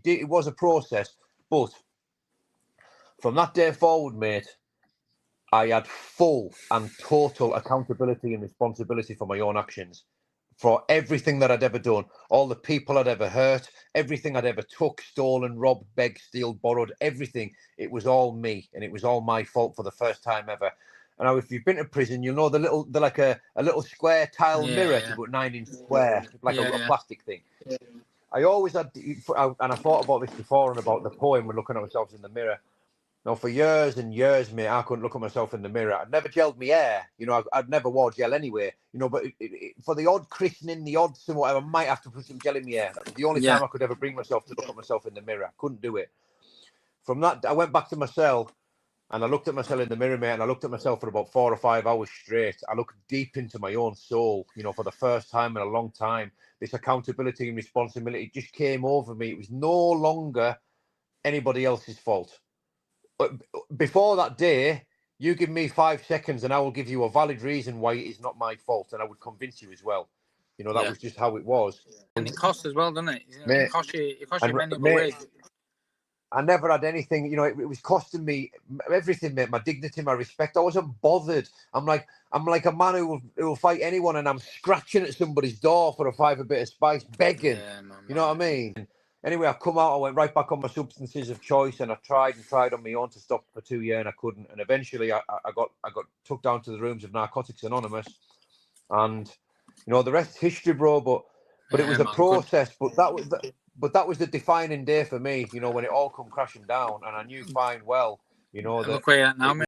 It was a process, but from that day forward, mate, I had full and total accountability and responsibility for my own actions, for everything that I'd ever done, all the people I'd ever hurt, everything I'd ever took, stolen, robbed, begged, stealed, borrowed, everything. It was all me, and it was all my fault for the first time ever. And now, if you've been to prison, you'll know they're like a little square tile mirror, to about 9-inch square, like a plastic thing. I always had, and I thought about this before and about the poem, we're looking at ourselves in the mirror. Now, for years and years, mate, I couldn't look at myself in the mirror. I'd never gelled my hair. I'd never wore gel anyway. But for the odd christening, the odd some whatever, I might have to put some gel in my hair. That was the only time I could ever bring myself to look at myself in the mirror. I couldn't do it. From that, I went back to my cell and I looked at myself in the mirror, mate, and I looked at myself for about 4 or 5 hours straight. I looked deep into my own soul, for the first time in a long time. This accountability and responsibility just came over me. It was no longer anybody else's fault. Before that day, you give me 5 seconds and I will give you a valid reason why it is not my fault, and I would convince you as well. That was just how it was. And it costs as well, doesn't it? Mate, it costs you in many ways. I never had anything, it was costing me everything, mate. My dignity, my respect. I wasn't bothered. I'm like a man who will fight anyone, and I'm scratching at somebody's door for a bit of spice, begging. You know what I mean? Anyway, I've come out. I went right back on my substances of choice, and I tried on my own to stop for 2 years, and I couldn't. And eventually, I got took down to the rooms of Narcotics Anonymous, and the rest is history, bro. But it was a process. But that was the defining day for me. When it all come crashing down, and I knew fine well, that. Look where you're at now, mate.